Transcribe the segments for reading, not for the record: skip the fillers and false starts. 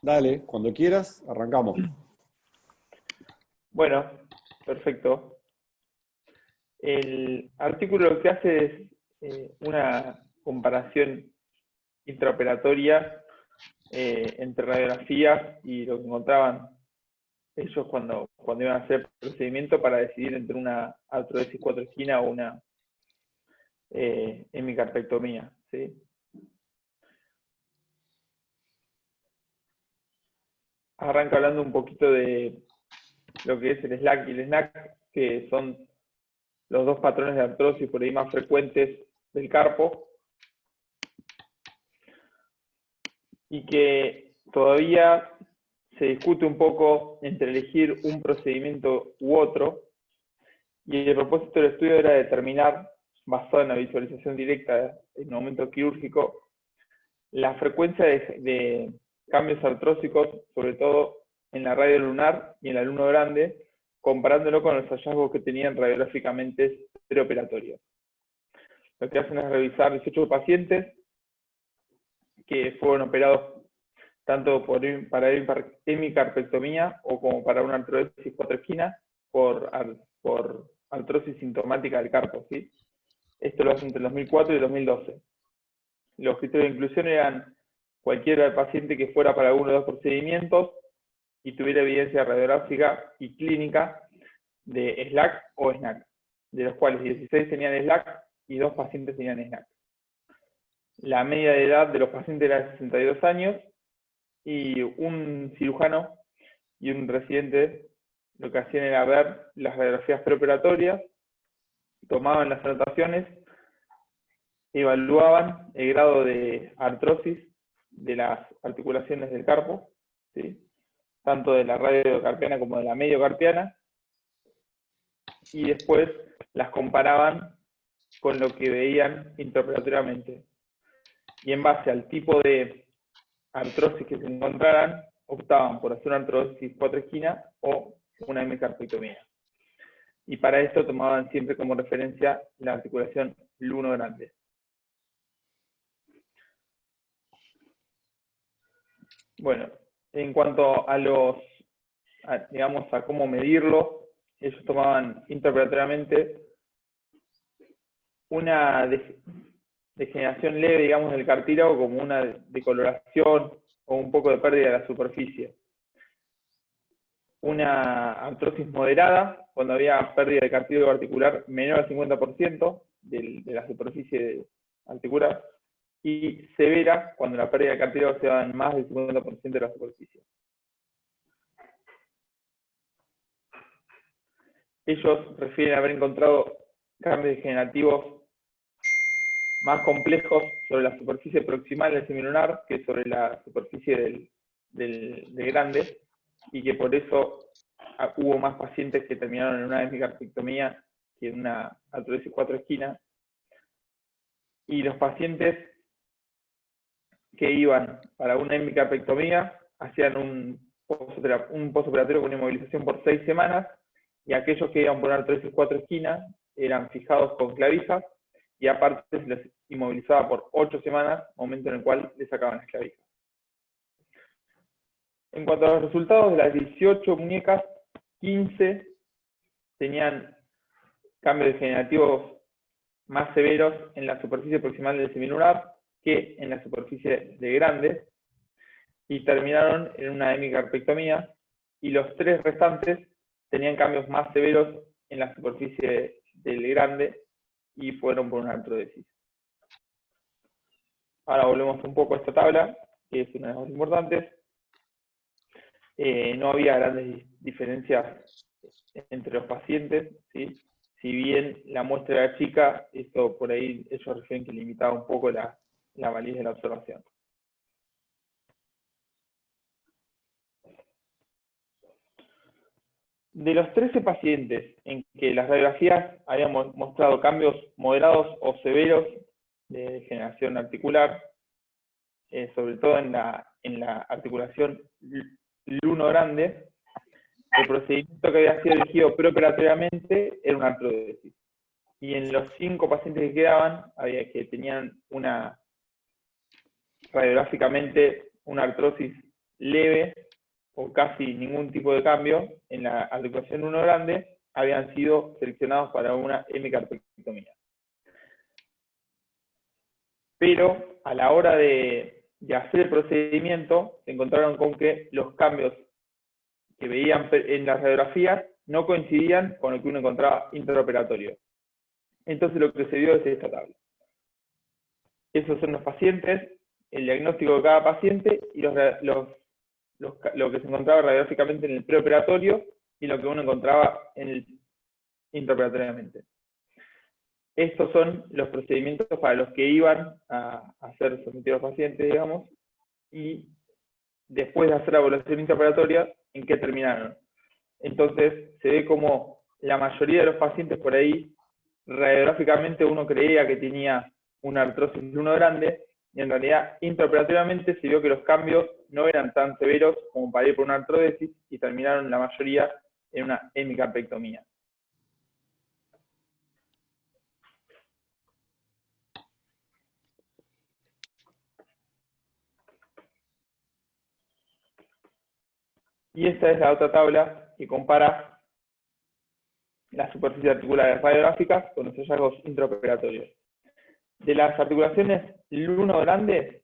Dale, cuando quieras, arrancamos. Bueno, perfecto. El artículo lo que hace es una comparación intraoperatoria entre radiografías y lo que encontraban ellos cuando iban a hacer el procedimiento para decidir entre una artrodesis cuatro esquinas o una hemicarpectomía, ¿sí? Arranca hablando un poquito de lo que es el SLAC y el SNAC, que son los dos patrones de artrosis por ahí más frecuentes del carpo, y que todavía se discute un poco entre elegir un procedimiento u otro, y el propósito del estudio era determinar, basado en la visualización directa en un momento quirúrgico, la frecuencia de cambios artrósicos, sobre todo en la radio lunar y en la luna grande, comparándolo con los hallazgos que tenían radiográficamente preoperatorios. Lo que hacen es revisar 18 pacientes que fueron operados tanto para hemicarpectomía o como para una artrodesis cuatro esquinas por artrosis sintomática del carpo, ¿sí? Esto lo hacen entre el 2004 y el 2012. Los criterios de inclusión eran cualquier paciente que fuera para uno de los procedimientos y tuviera evidencia radiográfica y clínica de SLAC o SNAC, de los cuales 16 tenían SLAC y 2 pacientes tenían SNAC. La media de edad de los pacientes era de 62 años y un cirujano y un residente lo que hacían era ver las radiografías preoperatorias, tomaban las anotaciones, evaluaban el grado de artrosis de las articulaciones del carpo, ¿sí? Tanto de la radiocarpiana como de la mediocarpiana, y después las comparaban con lo que veían intraoperatoriamente. Y en base al tipo de artrosis que se encontraran, optaban por hacer una artrosis cuatro esquinas o una hemicarpectomía. Y para esto tomaban siempre como referencia la articulación luno grande. Bueno, en cuanto a digamos, a cómo medirlo, ellos tomaban intraoperatoriamente una degeneración leve, digamos, del cartílago como una decoloración o un poco de pérdida de la superficie. Una artrosis moderada, cuando había pérdida de cartílago articular menor al 50% de la superficie articular, y severa, cuando la pérdida de cartílago se da en más del 50% de la superficie. Ellos refieren haber encontrado cambios degenerativos más complejos sobre la superficie proximal del semilunar que sobre la superficie del grande, y que por eso hubo más pacientes que terminaron en una hemicarpectomía que en una artrodesis cuatro esquinas. Y los pacientes que iban para una hemicarpectomía hacían un postoperatorio con inmovilización por 6 semanas, y aquellos que iban por una artrodesis cuatro esquinas eran fijados con clavijas, y aparte se les inmovilizaba por 8 semanas, momento en el cual les sacaban las clavijas. En cuanto a los resultados, de las 18 muñecas, 15 tenían cambios degenerativos más severos en la superficie proximal del semilunar que en la superficie de grande, y terminaron en una hemicarpectomía, y los 3 restantes tenían cambios más severos en la superficie del grande y fueron por una artrodesis. Ahora volvemos un poco a esta tabla, que es una de las más importantes. No había grandes diferencias entre los pacientes, ¿sí? Si bien la muestra era chica, esto por ahí ellos refieren que limitaba un poco la validez de la observación. De los 13 pacientes en que las radiografías habían mostrado cambios moderados o severos de degeneración articular, sobre todo en la articulación luno grande, el procedimiento que había sido elegido preoperatoriamente era una artrodesis. Y en los 5 pacientes que quedaban, que tenían radiográficamente una artrosis leve o casi ningún tipo de cambio en la articulación 1 grande habían sido seleccionados para una hemicarpectomía. Pero a la hora de hacer el procedimiento, se encontraron con que los cambios que veían en las radiografías no coincidían con lo que uno encontraba intraoperatorio. Entonces lo que se vio es esta tabla. Esos son los pacientes, el diagnóstico de cada paciente y lo que se encontraba radiográficamente en el preoperatorio y lo que uno encontraba en el intraoperatoriamente. Estos son los procedimientos para los que iban a ser sometidos los pacientes, digamos, y después de hacer la evaluación intraoperatoria, ¿en qué terminaron? Entonces, se ve como la mayoría de los pacientes por ahí, radiográficamente uno creía que tenía una artrosis de 1 grande, y en realidad intraoperatoriamente se vio que los cambios no eran tan severos como para ir por una artrodesis, y terminaron la mayoría en una hemicarpectomía. Y esta es la otra tabla que compara las superficies articulares radiográficas con los hallazgos intraoperatorios. De las articulaciones L1 grandes,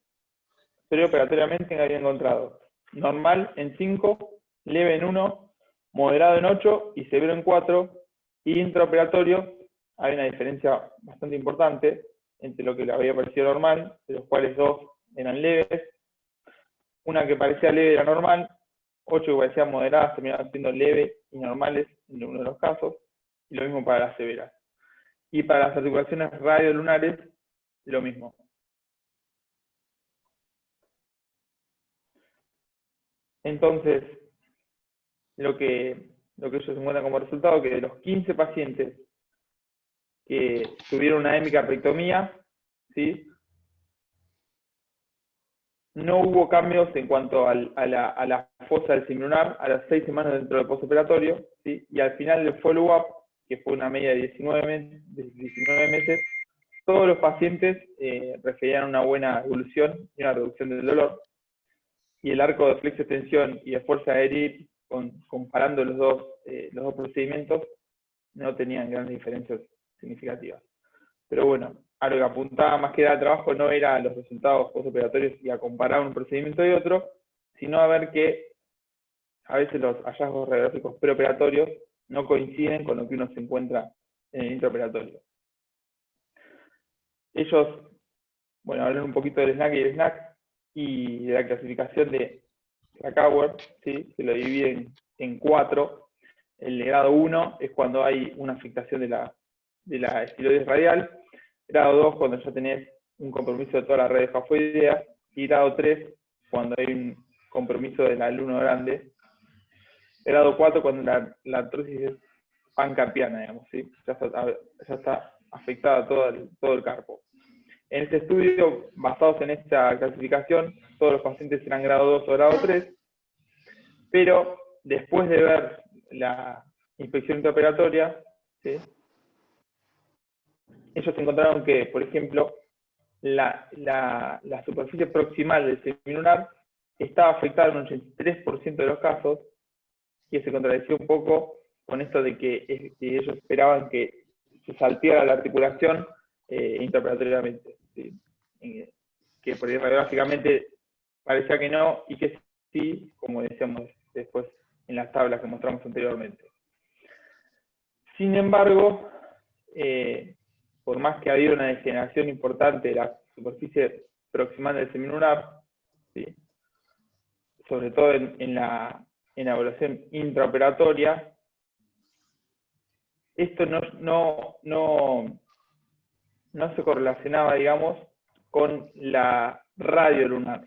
preoperatoriamente había encontrado normal en 5, leve en 1, moderado en 8 y severo en 4, y intraoperatorio hay una diferencia bastante importante entre lo que le había parecido normal, de los cuales 2 eran leves, una que parecía leve era normal, 8 que parecían moderadas terminaban siendo leve y normales en uno de los casos, y lo mismo para las severas. Y para las articulaciones radiolunares, lo mismo. Entonces, lo que ellos encuentran como resultado, que de los 15 pacientes que tuvieron una hemicarpectomía, ¿sí?, no hubo cambios en cuanto a la fosa del semilunar a las 6 semanas dentro del postoperatorio, ¿sí?, y al final del follow-up, que fue una media de 19 meses, todos los pacientes referían una buena evolución y una reducción del dolor, y el arco de flexo-extensión y de fuerza aérea, comparando los dos procedimientos, no tenían grandes diferencias significativas. Pero bueno, a lo que apuntaba más que nada al trabajo no era los resultados postoperatorios y a comparar un procedimiento y otro, sino a ver que a veces los hallazgos radiográficos preoperatorios no coinciden con lo que uno se encuentra en el intraoperatorio. Ellos, bueno, hablan un poquito del SNAC y el SNAC y de la clasificación de Krakauer, ¿sí?, se lo dividen en 4. El grado 1 es cuando hay una afectación de la estiloides radial, grado 2 cuando ya tenés un compromiso de toda la red escafoidea, y grado 3 cuando hay un compromiso de la L1 grande, grado 4 cuando la artrosis es pancarpiana, digamos, ¿sí?, ya está afectada todo el carpo. En este estudio, basados en esta clasificación, todos los pacientes eran grado 2 o grado 3, pero después de ver la inspección intraoperatoria, ¿sí?, ellos encontraron que, por ejemplo, la superficie proximal del semilunar estaba afectada en un 83% de los casos, y se contradecía un poco con esto de que ellos esperaban que se salteara la articulación intraoperatoriamente, ¿sí?, que por ahí radiográficamente parecía que no, y que sí, como decíamos después en las tablas que mostramos anteriormente. Sin embargo, por más que ha habido una degeneración importante de la superficie proximal del semilunar, ¿sí?, sobre todo en la evaluación intraoperatoria, esto no se correlacionaba, digamos, con la radiolunar,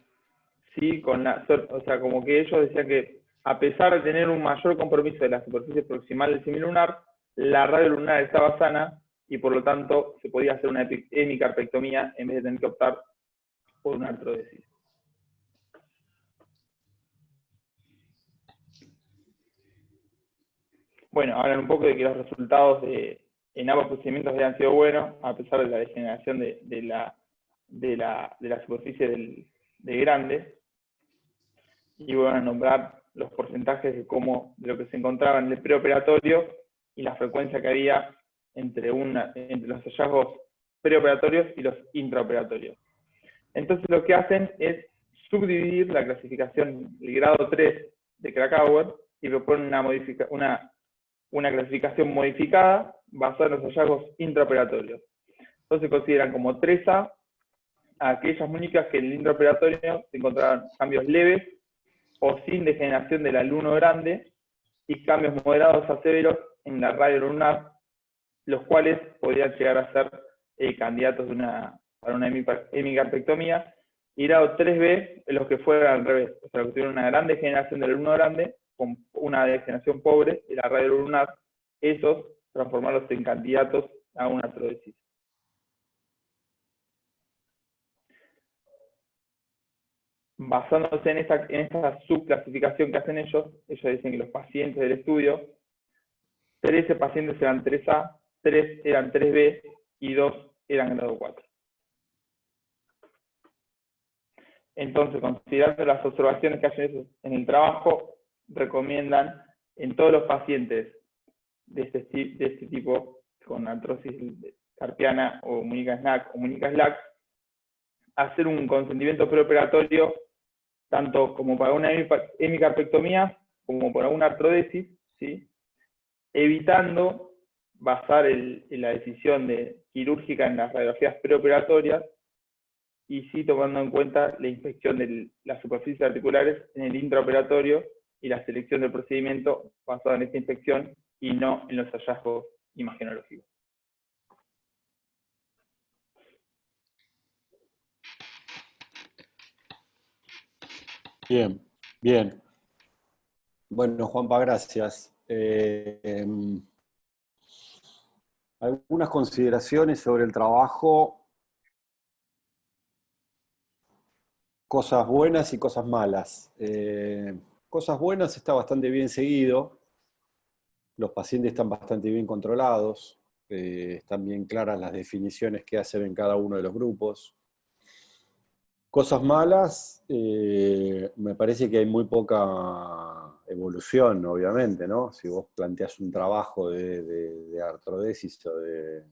¿sí?, o sea, como que ellos decían que a pesar de tener un mayor compromiso de la superficie proximal del semilunar, la radiolunar estaba sana y por lo tanto se podía hacer una hemicarpectomía en vez de tener que optar por una artrodesis. Bueno, hablan un poco de que los resultados en ambos procedimientos habían sido buenos, a pesar de la degeneración de la superficie de grande. y vuelven a nombrar los porcentajes de lo que se encontraba en el preoperatorio y la frecuencia que había entre los hallazgos preoperatorios y los intraoperatorios. Entonces lo que hacen es subdividir la clasificación, el grado 3 de Krakauer, y proponen una clasificación modificada basada en los hallazgos intraoperatorios. Entonces consideran como 3A a aquellas muñecas que en el intraoperatorio se encontraban cambios leves o sin degeneración del alumno grande y cambios moderados a severos en la radio lunar, los cuales podrían llegar a ser candidatos para una hemicarpectomía, y grado 3B en los que fueran al revés, o sea, los que tuvieron una gran degeneración del alumno grande con una degeneración pobre de la radio lunar, esos transformarlos en candidatos a una artrodesis. Basándose en esta subclasificación que hacen ellos dicen que los pacientes del estudio, 13 pacientes eran 3A, 3 eran 3B y 2 eran grado 4. Entonces, considerando las observaciones que hacen en el trabajo, recomiendan en todos los pacientes de este tipo, con artrosis carpiana o muñeca SNAC o muñeca SLAC, hacer un consentimiento preoperatorio tanto como para una hemicarpectomía como para una artrodesis, ¿sí? Evitando basar la decisión quirúrgica en las radiografías preoperatorias y sí tomando en cuenta la inspección de las superficies articulares en el intraoperatorio y la selección del procedimiento basado en esta inspección y no en los hallazgos imagenológicos. Bien, bien. Bueno, Juanpa, gracias. Algunas consideraciones sobre el trabajo, cosas buenas y cosas malas. Cosas buenas, está bastante bien seguido, los pacientes están bastante bien controlados, están bien claras las definiciones que hacen en cada uno de los grupos. Cosas malas, me parece que hay muy poca evolución, obviamente, ¿no? Si vos planteás un trabajo de artrodesis o de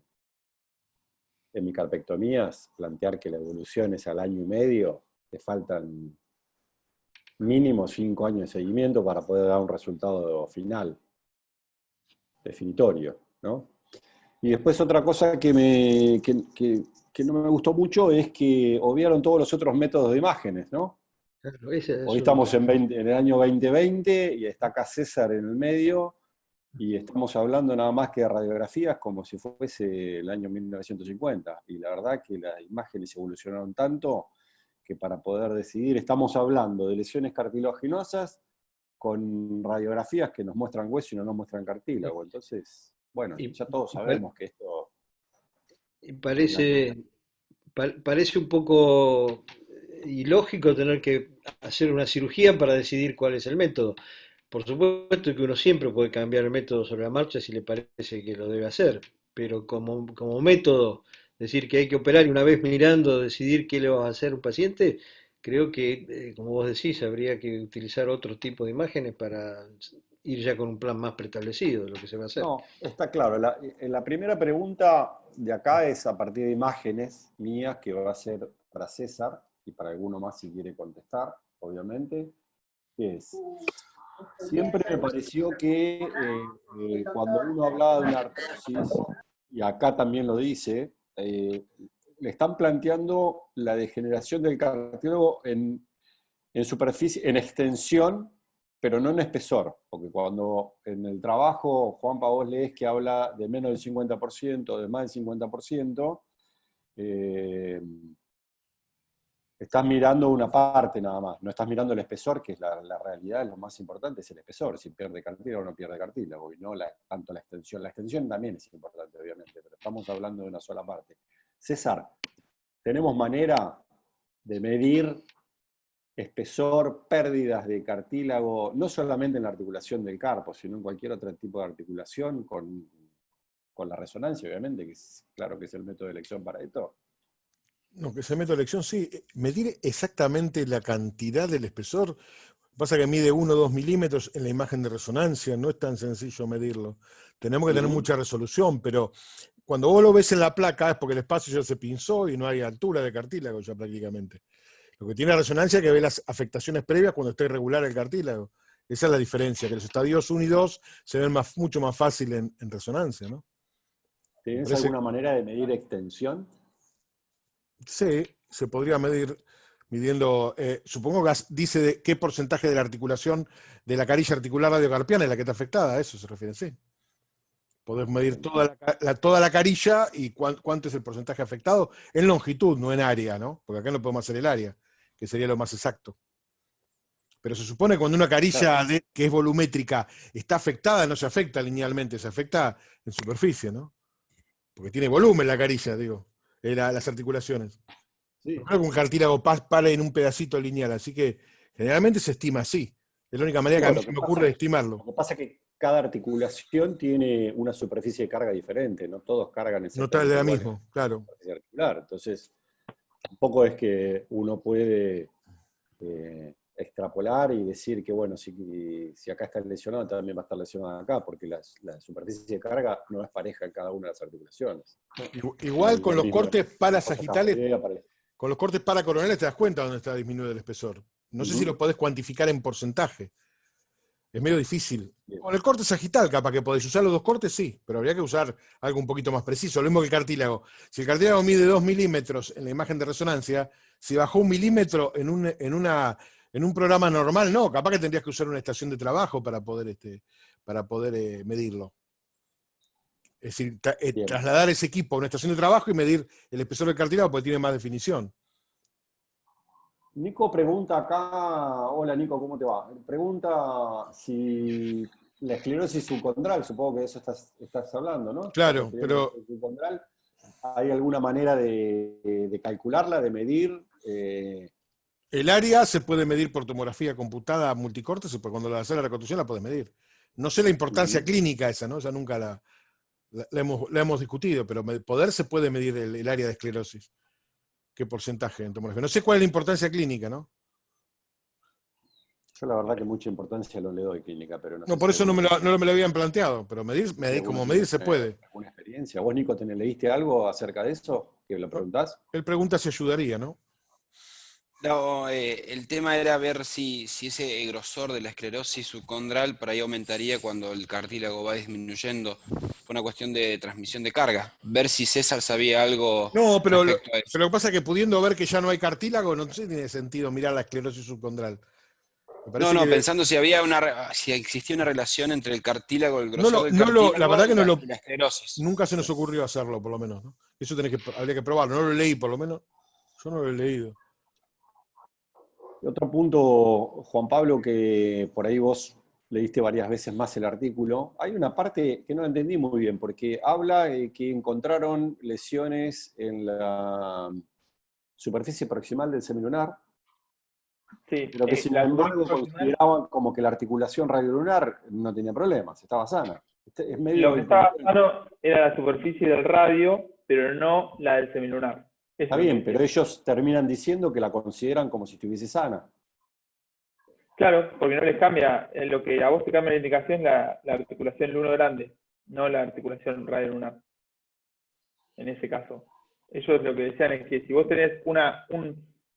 hemicarpectomías, plantear que la evolución es al año y medio, te faltan mínimo 5 años de seguimiento para poder dar un resultado final, definitorio, ¿no? Y después otra cosa que no me gustó mucho es que obviaron todos los otros métodos de imágenes, ¿no? Claro, Hoy estamos en el año 2020 y está acá César en el medio y estamos hablando nada más que de radiografías como si fuese el año 1950. Y la verdad que las imágenes evolucionaron tanto que para poder decidir, estamos hablando de lesiones cartilaginosas con radiografías que nos muestran hueso y no nos muestran cartílago. Entonces, bueno, ya todos sabemos que esto... Parece un poco ilógico tener que hacer una cirugía para decidir cuál es el método. Por supuesto que uno siempre puede cambiar el método sobre la marcha si le parece que lo debe hacer, pero como método, decir que hay que operar y una vez mirando decidir qué le vas a hacer a un paciente, creo que, como vos decís, habría que utilizar otro tipo de imágenes para ir ya con un plan más preestablecido de lo que se va a hacer. No, está claro. La primera pregunta de acá es a partir de imágenes mías, que va a ser para César y para alguno más si quiere contestar, obviamente, que es... Siempre me pareció que cuando uno hablaba de una artrosis, y acá también lo dice, le están planteando la degeneración del cartílago en superficie, en extensión, pero no en espesor, porque cuando en el trabajo Juanpa vos lees que habla de menos del 50%, de más del 50%, estás mirando una parte nada más, no estás mirando el espesor, que es la realidad, lo más importante es el espesor, si pierde cartílago o no pierde cartílago, y no tanto la extensión. La extensión también es importante, obviamente, pero estamos hablando de una sola parte. César, ¿tenemos manera de medir espesor, pérdidas de cartílago, no solamente en la articulación del carpo, sino en cualquier otro tipo de articulación, con la resonancia, obviamente, que es claro que es el método de elección para esto? No, que ese método de elección, sí. Medir exactamente la cantidad del espesor, Lo que pasa es que mide 1 o 2 milímetros en la imagen de resonancia, no es tan sencillo medirlo. Tenemos que tener mucha resolución, pero cuando vos lo ves en la placa es porque el espacio ya se pinzó y no hay altura de cartílago ya prácticamente. Lo que tiene resonancia es que ve las afectaciones previas cuando está irregular el cartílago. Esa es la diferencia, que los estadios 1 y 2 se ven mucho más fácil en resonancia, ¿no? ¿Tienes alguna manera de medir extensión? Sí, se podría medir midiendo, supongo que dice de qué porcentaje de la articulación de la carilla articular radiocarpiana es la que está afectada, a eso se refiere, sí. Podés medir toda la carilla y cuánto es el porcentaje afectado en longitud, no en área, ¿no? Porque acá no podemos hacer el área, que sería lo más exacto. Pero se supone que cuando una carilla que es volumétrica está afectada, no se afecta linealmente, se afecta en superficie, ¿no? Porque tiene volumen la carilla, digo, las articulaciones. Sí. No creo que un cartílago pare en un pedacito lineal, así que generalmente se estima así. Es la única manera que a mí se me ocurre de estimarlo. Lo que pasa es que cada articulación tiene una superficie de carga diferente, no todos cargan exactamente no está la igual misma, claro. superficie articular. Entonces, tampoco es que uno puede extrapolar y decir que, bueno, si acá está lesionado, también va a estar lesionado acá, porque la superficie de carga no es pareja en cada una de las articulaciones. Igual con los cortes parasagitales, con los cortes paracoronales te das cuenta dónde está disminuido el espesor. No sé si lo podés cuantificar en porcentaje. Es medio difícil. Con el corte sagital, capaz que podéis usar los dos cortes, sí, pero habría que usar algo un poquito más preciso. Lo mismo que el cartílago. Si el cartílago mide 2 milímetros en la imagen de resonancia, si bajó 1 milímetro en un programa normal, no, capaz que tendrías que usar una estación de trabajo para poder medirlo. Es decir, trasladar ese equipo a una estación de trabajo y medir el espesor del cartílago porque tiene más definición. Nico pregunta acá, hola Nico, ¿cómo te va? Pregunta si la esclerosis subcondral, supongo que de eso estás hablando, ¿no? Claro, pero... Subcondral, ¿hay alguna manera de calcularla, de medir? El área se puede medir por tomografía computada multicorte, cuando la hace la reconstrucción la puedes medir. No sé la importancia clínica esa, ¿no? Esa nunca la hemos discutido, pero poder se puede medir el área de esclerosis. ¿Qué porcentaje en tomografía? No sé cuál es la importancia clínica, ¿no? Yo la verdad que mucha importancia no le doy clínica, pero no sé. No, por eso no me lo habían planteado, pero como medir se puede. ¿Alguna experiencia? ¿Vos, Nico, leíste algo acerca de eso? ¿Que lo preguntás? Él pregunta si ayudaría, ¿no? No, el tema era ver si ese grosor de la esclerosis subcondral por ahí aumentaría cuando el cartílago va disminuyendo. Fue una cuestión de transmisión de carga. Ver si César sabía algo. No, pero lo respecto a eso. que pasa es que pudiendo ver que ya no hay cartílago, no sé si tiene sentido mirar la esclerosis subcondral. Pensando si existía una relación entre el cartílago, el grosor del cartílago la verdad que y la esclerosis. Nunca se nos ocurrió hacerlo, por lo menos, ¿no? Eso habría que probarlo. No lo leí, por lo menos. Yo no lo he leído. Otro punto, Juan Pablo, que por ahí vos leíste varias veces más el artículo, hay una parte que no entendí muy bien, porque habla de que encontraron lesiones en la superficie proximal del semilunar, sí, pero que sin embargo consideraban como que la articulación radiolunar no tenía problemas, estaba sana. Es medio lo que estaba sano era la superficie del radio, pero no la del semilunar. Está bien, pero ellos terminan diciendo que la consideran como si estuviese sana. Claro, porque no les cambia, lo que a vos te cambia la indicación la articulación luno grande, no la articulación radiolunar. En ese caso. Ellos lo que decían es que si vos tenés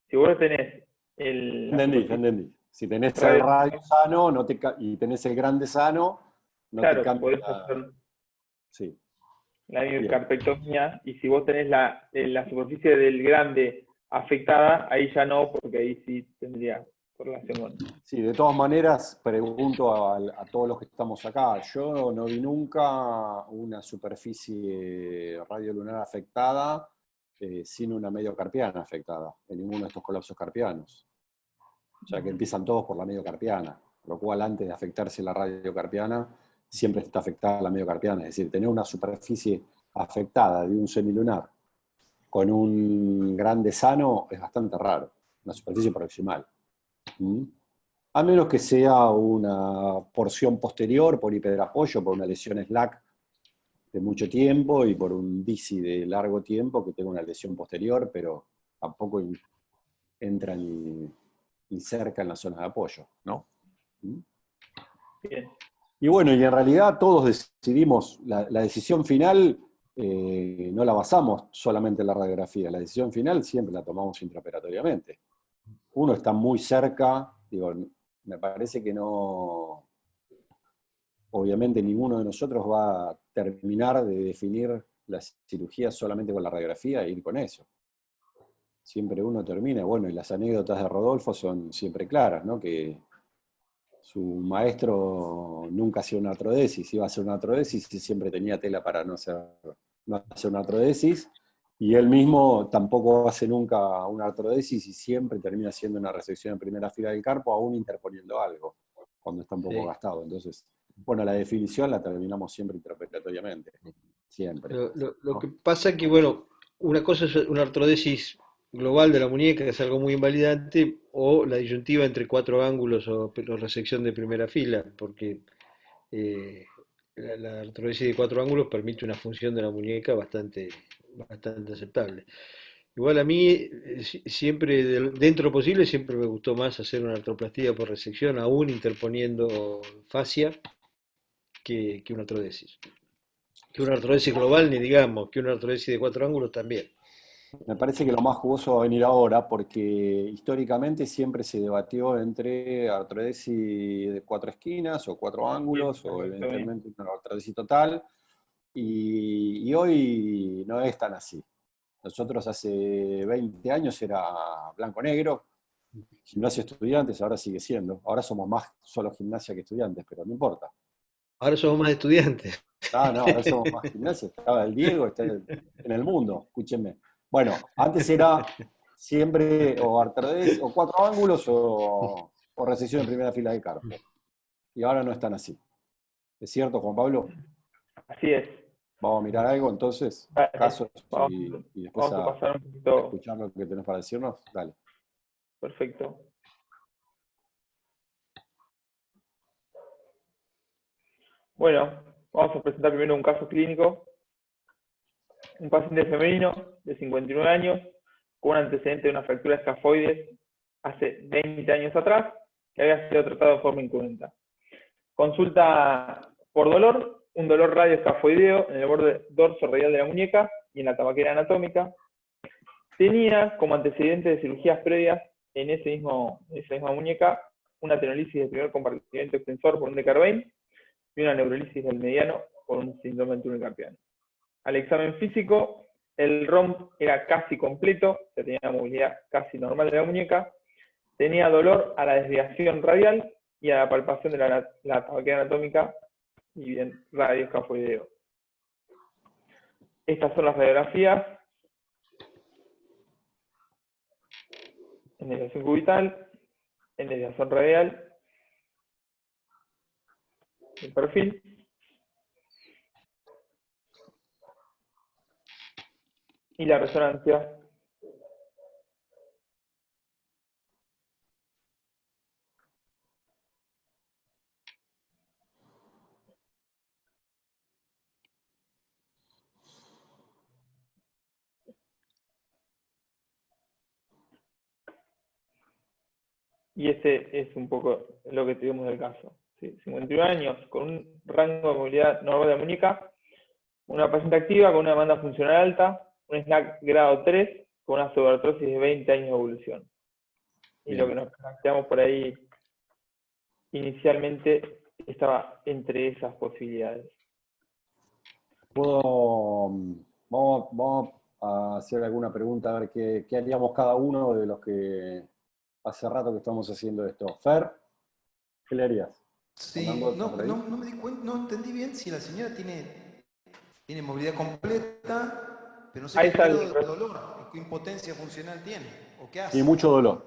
si vos tenés Entendí. Si tenés el radio sano y tenés el grande sano, no te cambia. Podés hacer sí. la carpectomía, y si vos tenés la superficie del grande afectada, ahí ya no, porque ahí sí tendría correlación con... Sí, de todas maneras, pregunto a todos los que estamos acá, yo no vi nunca una superficie radiolunar afectada sin una mediocarpiana afectada, en ninguno de estos colapsos carpianos. O sea que empiezan todos por la mediocarpiana, lo cual antes de afectarse la radiocarpiana, siempre está afectada la mediocarpiana. Es decir, tener una superficie afectada de un semilunar con un grande sano es bastante raro, una superficie proximal. A menos que sea una porción posterior por hiperapoyo, por una lesión SLAC de mucho tiempo y por un DISI de largo tiempo que tenga una lesión posterior, pero tampoco entra ni y cerca en la zona de apoyo, ¿no? Bien. Y bueno, y en realidad todos decidimos, la decisión final no la basamos solamente en la radiografía, la decisión final siempre la tomamos intraoperatoriamente. Uno está muy cerca, digo, me parece que no, obviamente ninguno de nosotros va a terminar de definir la cirugía solamente con la radiografía e ir con eso. Siempre uno termina, bueno, y las anécdotas de Rodolfo son siempre claras, ¿no? Que su maestro nunca hacía una artrodesis, iba a hacer una artrodesis y siempre tenía tela para no hacer una artrodesis, y él mismo tampoco hace nunca una artrodesis y siempre termina haciendo una resección en primera fila del carpo, aún interponiendo algo, cuando está un poco gastado. Entonces, bueno, la definición la terminamos siempre intraoperatoriamente, siempre. Lo que pasa es que, bueno, una cosa es una artrodesis global de la muñeca, que es algo muy invalidante, o la disyuntiva entre cuatro ángulos o resección de primera fila, porque eh, la artrodesis de cuatro ángulos permite una función de la muñeca bastante aceptable. Igual a mí, siempre, dentro de lo posible, siempre me gustó más hacer una artroplastía por resección, aún interponiendo fascia, que una artrodesis. Que una artrodesis global, ni digamos, que una artrodesis de cuatro ángulos también. Me parece que lo más jugoso va a venir ahora, porque históricamente siempre se debatió entre artrodesis de cuatro esquinas o cuatro ángulos, o eventualmente una artrodesis total, y hoy no es tan así. Nosotros hace 20 años era blanco-negro, gimnasia estudiantes, ahora sigue siendo. Ahora somos más solo gimnasia que estudiantes, pero no importa. Ahora somos más estudiantes. Ah, no, ahora somos más gimnasia. Estaba el Diego, está en el mundo, escúchenme. Bueno, antes era siempre o artrodesis, o cuatro ángulos, o resección en primera fila de carpo. Y ahora no están así. ¿Es cierto, Juan Pablo? Así es. Vamos a mirar algo entonces, casos, y después vamos a pasar un a poquito. escuchar lo que tenés para decirnos. Dale. Perfecto. Bueno, vamos a presentar primero un caso clínico. Un paciente femenino de 59 años con un antecedente de una fractura escafoides hace 20 años atrás, que había sido tratado de forma incruenta. Consulta por dolor, un dolor radioescafoideo en el borde dorso radial de la muñeca y en la tabaquera anatómica. Tenía como antecedente de cirugías previas en esa misma muñeca una tenolisis del primer compartimento extensor por un decarbain y una neurolisis del mediano por un síndrome del túnel carpiano. Al examen físico, el ROM era casi completo, se tenía una movilidad casi normal de la muñeca, tenía dolor a la desviación radial y a la palpación de la tabaquera anatómica y bien radioescafoideo. Estas son las radiografías en desviación cubital, en desviación radial, el perfil, y la resonancia. Y ese es un poco lo que tuvimos del caso. ¿Sí? 51 años, con un rango de movilidad normal de la muñeca, una paciente activa con una demanda funcional alta, un SNAC grado 3, con una sobreartrosis de 20 años de evolución. Y lo que nos planteamos por ahí inicialmente estaba entre esas posibilidades. Vamos a hacer alguna pregunta, a ver qué haríamos cada uno de los que hace rato que estamos haciendo esto. Fer, ¿qué le harías? Sí, no me di cuenta, no entendí bien si la señora tiene movilidad completa, pero no sé qué grado de dolor, qué impotencia funcional tiene, o qué hace. Y mucho dolor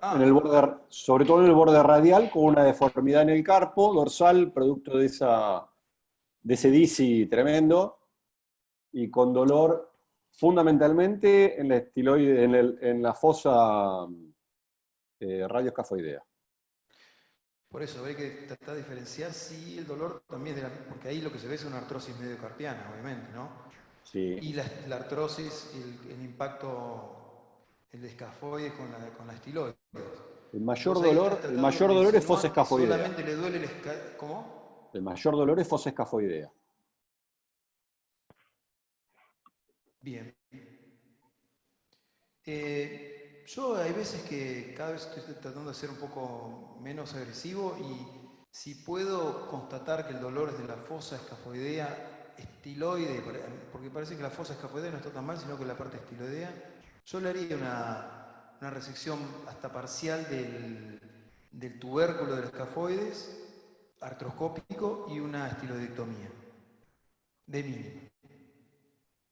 en el borde, sobre todo en el borde radial, con una deformidad en el carpo dorsal, producto de ese DISI tremendo, y con dolor fundamentalmente en la estiloide, en la fosa radioescafoidea. Por eso habría que tratar de diferenciar si el dolor también es porque ahí lo que se ve es una artrosis mediocarpiana, obviamente, ¿no? Sí. Y la artrosis, el impacto, el escafoide con la estiloide. El mayor Vos ahí dolor, estás el tratando mayor de dolor es insinuar fosa que escafoidea. solamente le duele ¿Cómo? El mayor dolor es fosa escafoidea. Bien. Yo hay veces que cada vez estoy tratando de ser un poco menos agresivo y si puedo constatar que el dolor es de la fosa escafoidea estiloide, porque parece que la fosa escafoidea no está tan mal, sino que la parte estiloidea, yo le haría una resección hasta parcial del tubérculo de los escafoides, artroscópico y una estiloidectomía, de mínimo.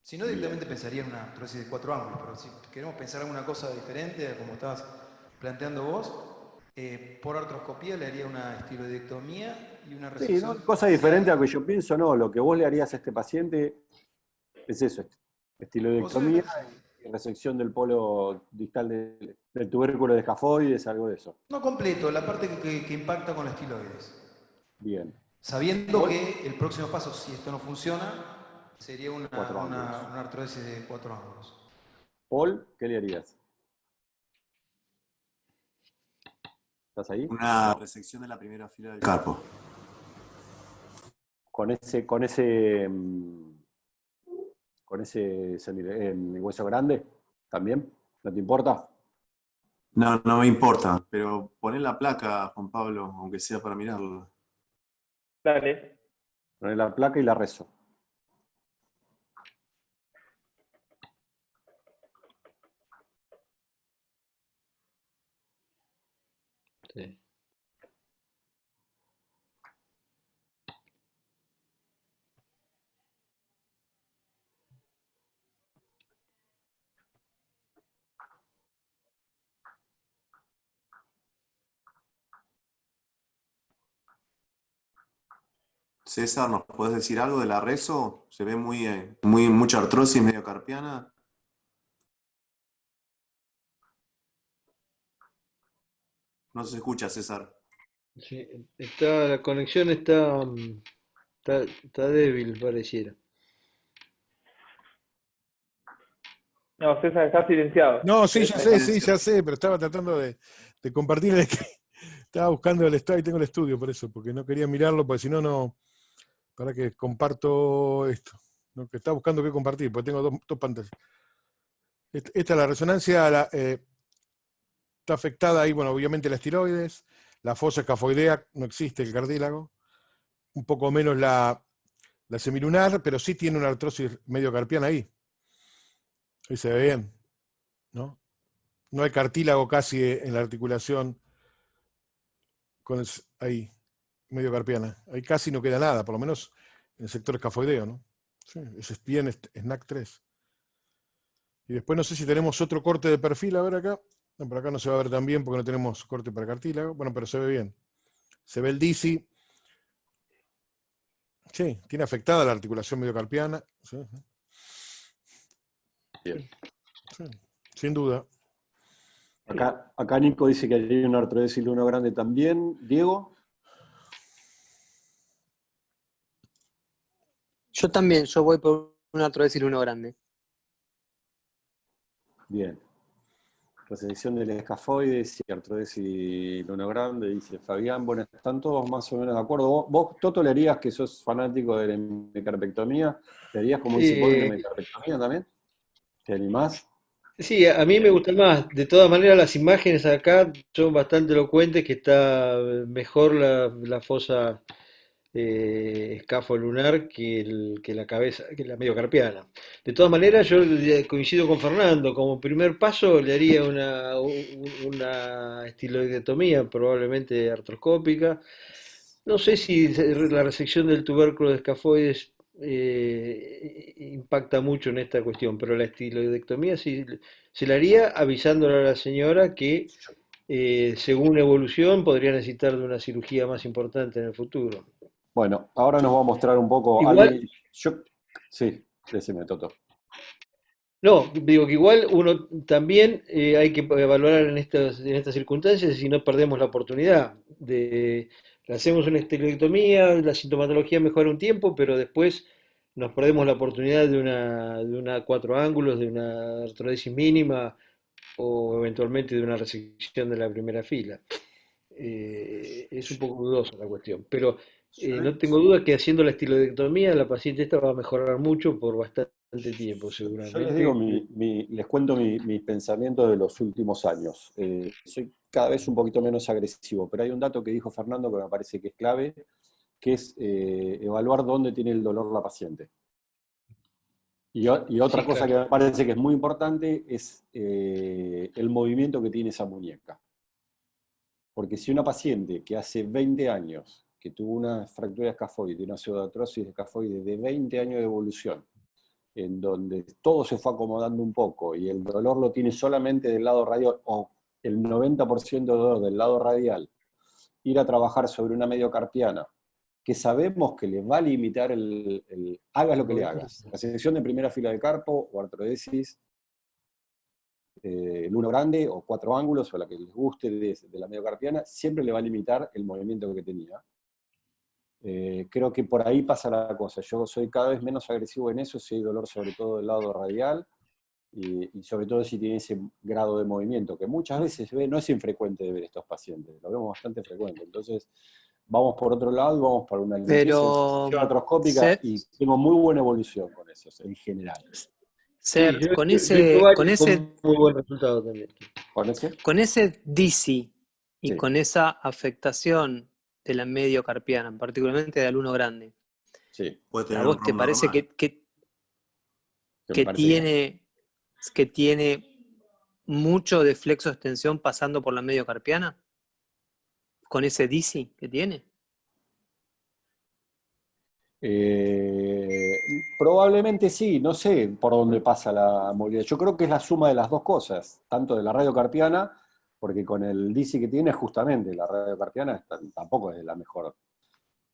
Si no, directamente pensaría en una artrosis de 4 ángulos, pero si queremos pensar alguna cosa diferente, como estabas planteando vos, por artroscopía le haría una estiloidectomía y una Sí, resección ¿no? Cosa parcial. diferente a lo que yo pienso, no. Lo que vos le harías a este paciente es eso, estiloidectomía y resección del polo distal del tubérculo de escafoides, algo de eso. No completo, la parte que impacta con la estiloides. Bien. Sabiendo que el próximo paso, si esto no funciona, sería una artrosis de 4 ángulos. Paul, ¿qué le harías? ¿Estás ahí? Una resección de la primera fila del carpo. Con ese hueso grande, ¿también? ¿No te importa? No, no me importa, pero poné la placa, Juan Pablo, aunque sea para mirarla. Dale. Poné la placa y la rezo. Sí. César, ¿nos podés decir algo de la rezo? Se ve mucha artrosis medio carpiana. No se escucha, César. Sí, la conexión está débil, pareciera. No, César está silenciado. No, sí, ya sé, pero estaba tratando de compartir estaba buscando el estudio, y tengo el estudio por eso, porque no quería mirarlo, porque si no, para que comparto esto. ¿No? Que estaba buscando qué compartir, porque tengo dos pantallas. Esta es la resonancia, está afectada ahí, bueno, obviamente las tiroides, la fosa escafoidea, no existe el cartílago, un poco menos la semilunar, pero sí tiene una artrosis medio carpiana ahí. Ahí se ve bien, ¿no? No hay cartílago casi en la articulación ahí, medio carpiana. Ahí casi no queda nada, por lo menos en el sector escafoideo, ¿no? Sí, es bien SNAC 3. Y después no sé si tenemos otro corte de perfil, a ver acá. No, por acá no se va a ver tan bien porque no tenemos corte para cartílago. Bueno, pero se ve bien. Se ve el DISI. Sí, tiene afectada la articulación mediocarpiana. Sí. Bien. Sí, sin duda. Acá Nico dice que hay una artrosis luno grande también. Diego. Yo voy por una artrosis luno grande. Bien. Resección del escafoides y artrosis luno grande, dice Fabián. Bueno, están todos más o menos de acuerdo. ¿Vos Toto, le harías, que sos fanático de la hemicarpectomía? ¿Le harías, como dice Paul, una hemicarpectomía también? ¿Te animás? Sí, a mí me gusta más. De todas maneras, las imágenes acá son bastante elocuentes, que está mejor la fosa escafolunar que la cabeza, que la mediocarpiana. De todas maneras, yo coincido con Fernando. Como primer paso le haría una estiloidectomía, probablemente artroscópica. No sé si la resección del tubérculo de escafoides impacta mucho en esta cuestión, pero la estiloidectomía sí se la haría, avisándole a la señora que según evolución podría necesitar de una cirugía más importante en el futuro. Bueno, ahora nos va a mostrar un poco Igual, Sí, decime, Toto. no, digo que igual uno también hay que evaluar en estas circunstancias si no perdemos la oportunidad de le hacemos una esteroidectomía, la sintomatología mejora un tiempo, pero después nos perdemos la oportunidad de una 4 ángulos, de una artrodesis mínima, o eventualmente de una resección de la primera fila. Es un poco dudosa la cuestión, pero no tengo duda que haciendo la estiloidectomía la paciente esta va a mejorar mucho por bastante tiempo, Yo les digo, seguramente. les cuento mis pensamientos de los últimos años. Soy cada vez un poquito menos agresivo, pero hay un dato que dijo Fernando que me parece que es clave, que es evaluar dónde tiene el dolor la paciente. Y otra Sí, cosa que claro. me parece que es muy importante es el movimiento que tiene esa muñeca. Porque si una paciente que hace 20 años, que tuvo una fractura escafoide, una pseudoartrosis escafoide de 20 años de evolución, en donde todo se fue acomodando un poco y el dolor lo tiene solamente del lado radial o el 90% de dolor del lado radial, ir a trabajar sobre una mediocarpiana, que sabemos que le va a limitar hagas lo que le hagas. La sección de primera fila de carpo o artrodesis, el uno grande o 4 ángulos o la que les guste de la mediocarpiana, siempre le va a limitar el movimiento que tenía. Creo que por ahí pasa la cosa. Yo soy cada vez menos agresivo en eso, si hay dolor sobre todo del lado radial y sobre todo si tiene ese grado de movimiento, que muchas veces se ve, no es infrecuente de ver estos pacientes, lo vemos bastante frecuente. Entonces, vamos por otro lado y vamos para una limpieza Pero, artroscópica Ser, y tengo muy buena evolución con eso, en general. Sí, Ser, con yo he hecho ese, con varios ese, con muy buen resultado también. ¿Con ese? con ese DISI y Sí, con esa afectación de la mediocarpiana, particularmente del uno grande, sí. Puede ¿a tener un vos te ROM parece normal. Que me que parece que tiene mucho de flexo-extensión pasando por la mediocarpiana? ¿Con ese DISI que tiene? Probablemente sí, no sé por dónde pasa la movilidad. Yo creo que es la suma de las dos cosas, tanto de la radiocarpiana, porque con el DISI que tiene, justamente la radiocarpiana tampoco es la mejor.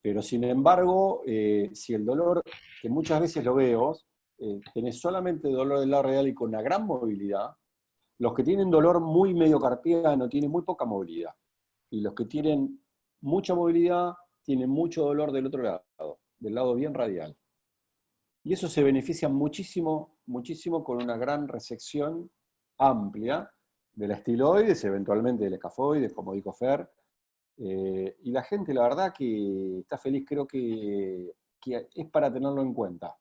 Pero sin embargo, si el dolor, que muchas veces lo veo, tenés solamente dolor del lado radial y con una gran movilidad, los que tienen dolor muy mediocarpiano tienen muy poca movilidad. Y los que tienen mucha movilidad tienen mucho dolor del otro lado, del lado bien radial. Y eso se beneficia muchísimo, muchísimo con una gran resección amplia de la estiloides, eventualmente del escafoides, como dijo Fer. Y la gente, la verdad, que está feliz, creo que es para tenerlo en cuenta.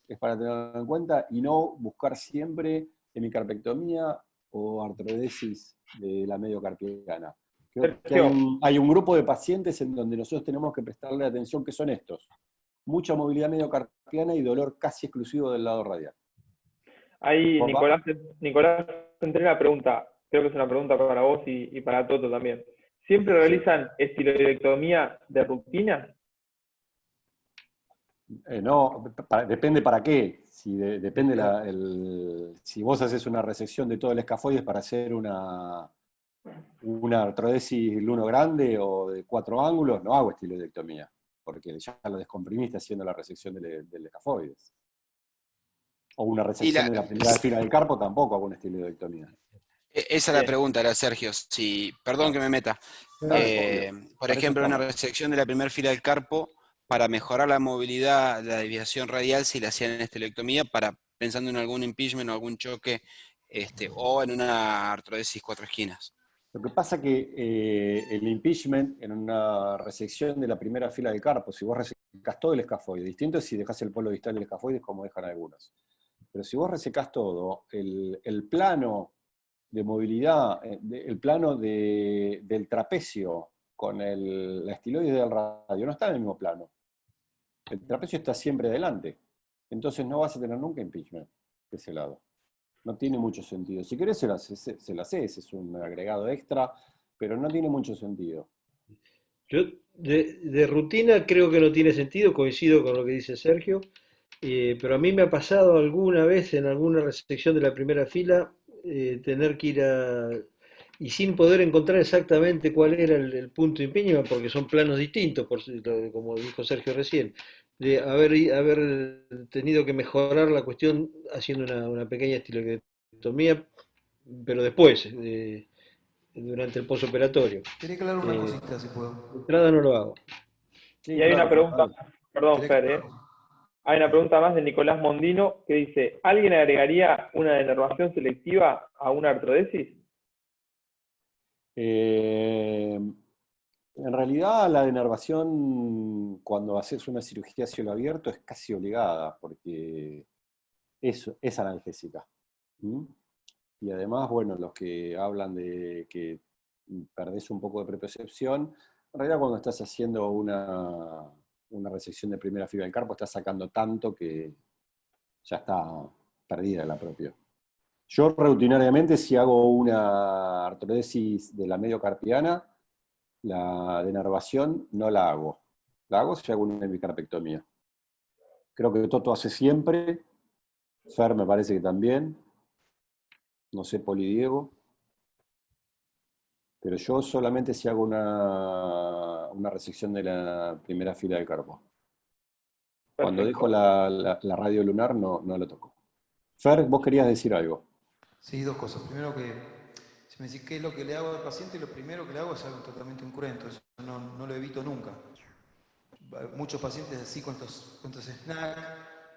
Es para tenerlo en cuenta y no buscar siempre hemicarpectomía o artrodesis de la mediocarpiana. Creo que Sergio, hay un grupo de pacientes en donde nosotros tenemos que prestarle atención, que son estos: mucha movilidad mediocarpiana y dolor casi exclusivo del lado radial. ahí ¿Va? Nicolás tendré una pregunta, creo que es una pregunta para vos y para Toto también. ¿Siempre Sí. realizan estiloidectomía de rutina? No, depende para qué. Depende Claro. si vos haces una resección de todo el escafoides para hacer una artrodesis luno grande o de 4 ángulos, no hago estiloidectomía, porque ya lo descomprimiste haciendo la resección del escafoides. O una Y resección de la primera fila del carpo, tampoco hago una estiloidectomía. esa es la Bien. pregunta, era Sergio. Perdón que Claro, me meta. claro, obvio. Por Para eso ejemplo, una estamos. resección de la primera fila del carpo para mejorar la movilidad, la desviación radial, si la hacían en estelectomía, pensando en algún impingement o algún choque, o en una artrodesis 4 esquinas. Lo que pasa que el impeachment en una resección de la primera fila del carpo, si vos resecás todo el escafoide, distinto es si dejás el polo distal del escafoide como dejan algunos. Pero si vos resecás todo, el plano de movilidad, el plano del trapecio con la estiloide del radio no está en el mismo plano. El trapecio está siempre adelante. Entonces no vas a tener nunca impeachment de ese lado. No tiene mucho sentido. Si querés, se la haces, es un agregado extra, pero no tiene mucho sentido. Yo de rutina creo que no tiene sentido, coincido con lo que dice Sergio, pero a mí me ha pasado alguna vez en alguna resección de la primera fila tener que ir y sin poder encontrar exactamente cuál era el punto de impingement, porque son planos distintos, como dijo Sergio recién, de haber tenido que mejorar la cuestión haciendo una pequeña estiloidectomía, pero después, durante el posoperatorio. Quería aclarar una Eh, cosita, si puedo. de entrada no lo hago. Sí, Y hay una claro, pregunta, total. perdón, Quería Fer, aclarar una cosa. Hay una pregunta más de Nicolás Mondino que dice, ¿alguien agregaría una denervación selectiva a una artrodesis? En realidad la denervación cuando haces una cirugía a cielo abierto es casi obligada porque es analgésica. ¿Mm? Y además, bueno, los que hablan de que perdés un poco de propiocepción, en realidad cuando estás haciendo una resección de primera fibra del carpo estás sacando tanto que ya está perdida la propio. Yo rutinariamente si hago una artrodesis de la mediocarpiana, la denervación no la hago. La hago si hago una bicarpectomía. Creo que Toto hace siempre. Fer me parece que también. No sé, Poli Diego. Pero yo solamente si hago una resección de la primera fila del carpo. Cuando dejo la radio lunar no lo toco. Fer, vos querías decir algo. Sí, dos cosas. Primero que, si me decís qué es lo que le hago al paciente, lo primero que le hago es algo totalmente incruento. Eso no lo evito nunca. Muchos pacientes así con estos snacks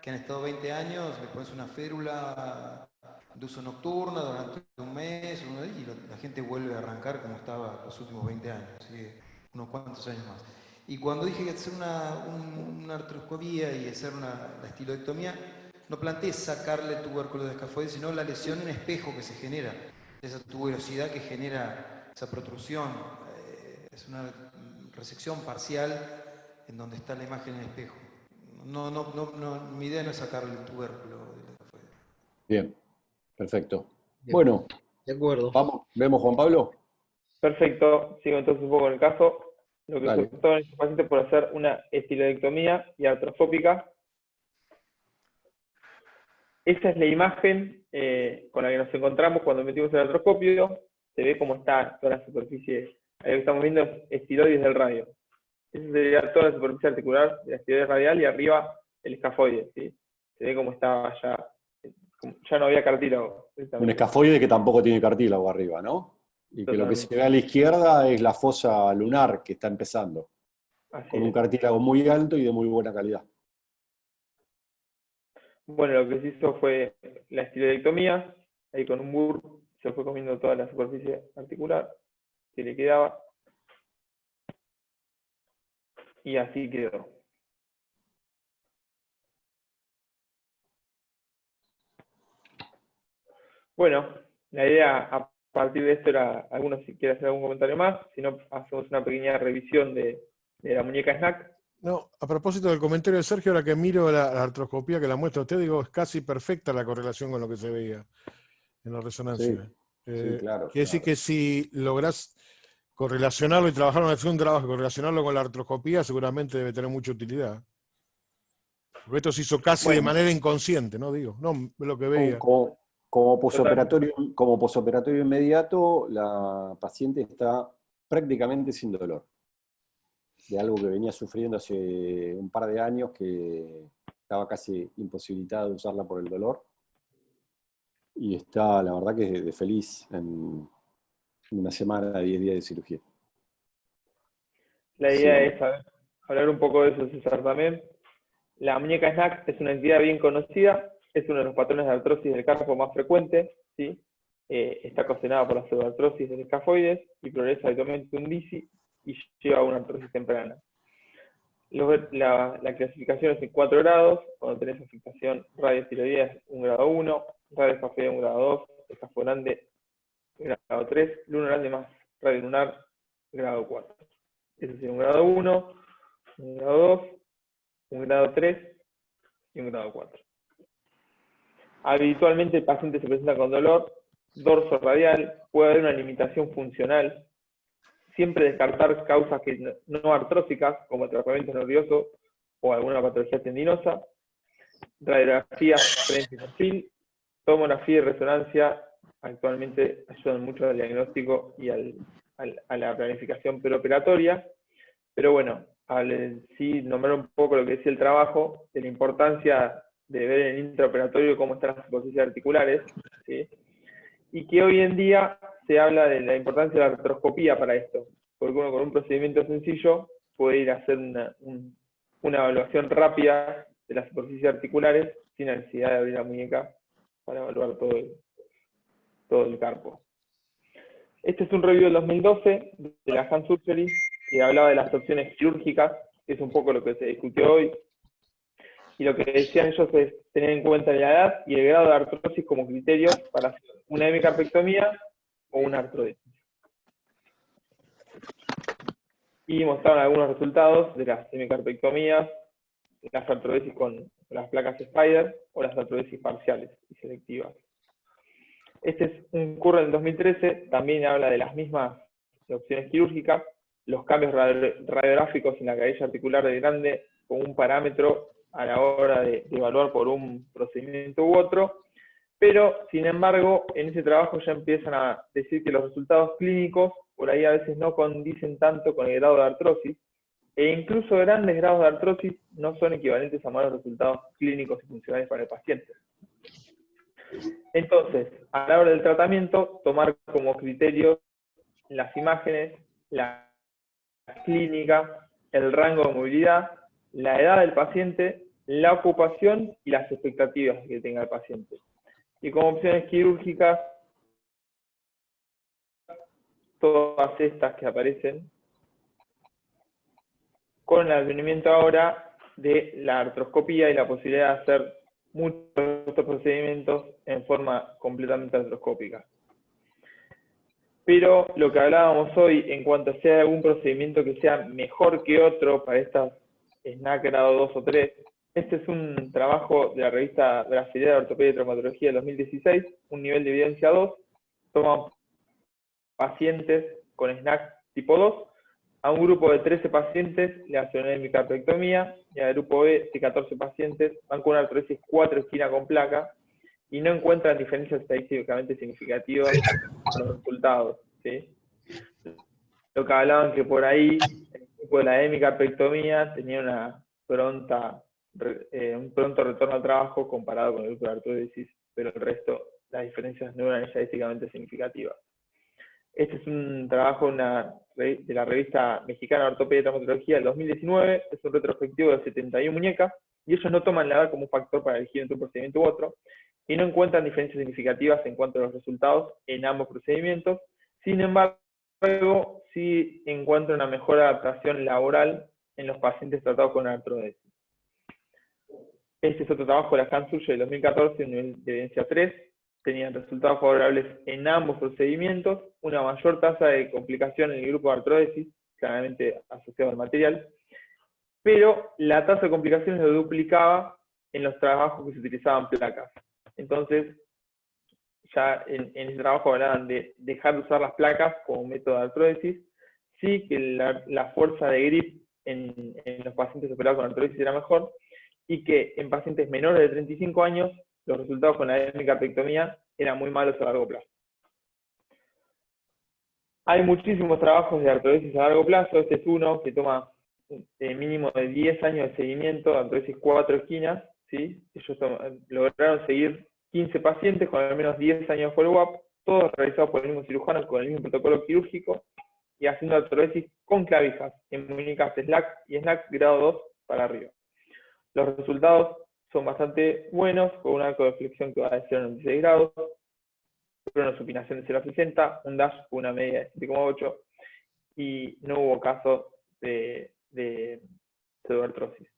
que han estado 20 años, le pones una férula de uso nocturna durante un mes y la gente vuelve a arrancar como estaba los últimos 20 años, así que unos cuantos años más. Y cuando dije que hacer una artroscopía y hacer la estiloectomía, no planteé sacarle el tubérculo de escafoides, sino la lesión en espejo que se genera, esa tuberosidad que genera esa protrusión. Es una resección parcial en donde está la imagen en el espejo. Mi idea no es sacarle el tubérculo del escafoide. Bien, perfecto. Bien. Bueno, De acuerdo. vamos, ¿vemos Juan Pablo? Perfecto, sigo entonces un poco en el caso. Lo que solicitó en este paciente por hacer una estiloidectomía y artroscópica. Esa es la imagen con la que nos encontramos cuando metimos el artroscopio. Se ve cómo está toda la superficie. Ahí lo que estamos viendo es estiloides del radio. Esa sería toda la superficie articular de la estiloides radial y arriba el escafoide. ¿Sí? Se ve cómo estaba ya no había cartílago. Un escafoide que tampoco tiene cartílago arriba, ¿no? Y que lo que se ve a la izquierda es la fosa lunar que está empezando. Con un cartílago muy alto y de muy buena calidad. Bueno, lo que se hizo fue la estiloidectomía, ahí con un burr se fue comiendo toda la superficie articular que le quedaba. Y así quedó. Bueno, la idea a partir de esto era, algunos si quieren hacer algún comentario más, si no hacemos una pequeña revisión de la muñeca snack. No, a propósito del comentario de Sergio, ahora que miro la artroscopía que la muestra usted, digo, es casi perfecta la correlación con lo que se veía en la resonancia. Sí, claro. Quiere decir que si lográs correlacionarlo y trabajar hacer un trabajo, correlacionarlo con la artroscopía, seguramente debe tener mucha utilidad. Porque esto se hizo casi de manera inconsciente, ¿no? Digo, no lo que veía. Como posoperatorio inmediato, la paciente está prácticamente sin dolor. De algo que venía sufriendo hace un par de años, que estaba casi imposibilitada de usarla por el dolor. Y está, la verdad, que de feliz en una semana, 10 días de cirugía. La idea es hablar un poco de eso, César, también. La muñeca snack es una entidad bien conocida, es uno de los patrones de artrosis del carpo más frecuentes, ¿sí? Está ocasionada por la pseudoartrosis del escafoides y progresa habitualmente un DISI y lleva a una artrosis temprana. La clasificación es en 4 grados, cuando tenés afectación radioestiroidea es un grado 1, radioescafoidea un grado 2, escafolante grado 3, lunarante más radiolunar grado 4. Eso sería un grado 1, un grado 2, un grado 3 y un grado 4. Habitualmente el paciente se presenta con dolor dorso radial, puede haber una limitación funcional. Siempre descartar causas no artróficas, como tratamiento nervioso o alguna patología tendinosa. Radiografía frente y perfil, tomografía y resonancia actualmente ayudan mucho al diagnóstico y a la planificación preoperatoria. Pero bueno, sí nombrar un poco lo que decía el trabajo, de la importancia de ver en el intraoperatorio cómo están las superficies articulares, ¿sí? Y que hoy en día se habla de la importancia de la artroscopía para esto, porque uno con un procedimiento sencillo puede ir a hacer una evaluación rápida de las superficies articulares sin necesidad de abrir la muñeca para evaluar todo el carpo. Este es un review del 2012 de la Hand Surgery que hablaba de las opciones quirúrgicas, que es un poco lo que se discutió hoy. Y lo que decían ellos es tener en cuenta la edad y el grado de artrosis como criterio para hacer una hemicarpectomía o una artrodesis. Y mostraron algunos resultados de las hemicarpectomías, las artrodesis con las placas Spider o las artrodesis parciales y selectivas. Este es un curso del 2013, también habla de las mismas opciones quirúrgicas, los cambios radiográficos en la cadilla articular del glande como un parámetro a la hora de evaluar por un procedimiento u otro, pero sin embargo en ese trabajo ya empiezan a decir que los resultados clínicos por ahí a veces no condicen tanto con el grado de artrosis, e incluso grandes grados de artrosis no son equivalentes a malos resultados clínicos y funcionales para el paciente. Entonces, a la hora del tratamiento, tomar como criterio las imágenes, la clínica, el rango de movilidad, la edad del paciente, la ocupación y las expectativas que tenga el paciente. Y como opciones quirúrgicas, todas estas que aparecen, con el advenimiento ahora de la artroscopía y la posibilidad de hacer muchos de estos procedimientos en forma completamente artroscópica. Pero lo que hablábamos hoy en cuanto a si hay algún procedimiento que sea mejor que otro para estas SNAC grado 2 o 3, este es un trabajo de la revista brasileña de Ortopedia y Traumatología del 2016, un nivel de evidencia 2, toman pacientes con SNAC tipo 2, a un grupo de 13 pacientes le hacen una hemicarpectomía y al grupo B de 14 pacientes van con una artrosis 4 esquina con placa y no encuentran diferencias estadísticamente significativas en los resultados, ¿sí? Lo que hablaban que por ahí el grupo de la hemicarpectomía tenía un pronto retorno al trabajo comparado con el grupo de artrodesis, pero el resto, las diferencias no eran estadísticamente significativas. Este es un trabajo de la revista mexicana de Ortopedia y Traumatología del 2019, es un retrospectivo de 71 muñecas, y ellos no toman la edad como un factor para elegir entre un procedimiento u otro, y no encuentran diferencias significativas en cuanto a los resultados en ambos procedimientos. Sin embargo, sí encuentran una mejor adaptación laboral en los pacientes tratados con artrodesis. Este es otro trabajo de la Hand Surgery del 2014, un nivel de evidencia 3, tenían resultados favorables en ambos procedimientos, una mayor tasa de complicación en el grupo de artrodesis, claramente asociado al material, pero la tasa de complicaciones lo duplicaba en los trabajos que se utilizaban placas. Entonces, ya en ese trabajo hablaban de dejar de usar las placas como método de artrodesis, sí que la fuerza de grip en los pacientes operados con artrodesis era mejor, y que en pacientes menores de 35 años los resultados con la hemicarpectomía eran muy malos a largo plazo. Hay muchísimos trabajos de artrodesis a largo plazo, este es uno que toma mínimo de 10 años de seguimiento de artrodesis 4 esquinas, ¿sí? Ellos lograron seguir 15 pacientes con al menos 10 años de follow-up, todos realizados por el mismo cirujano con el mismo protocolo quirúrgico y haciendo artrodesis con clavijas en muñecas SLAC y SNAC grado 2 para arriba. Los resultados son bastante buenos, con un arco de flexión que va de 0 a 96 grados, una supinación de 0 a 60, un dash con una media de 7,8 y no hubo caso de pseudoartrosis.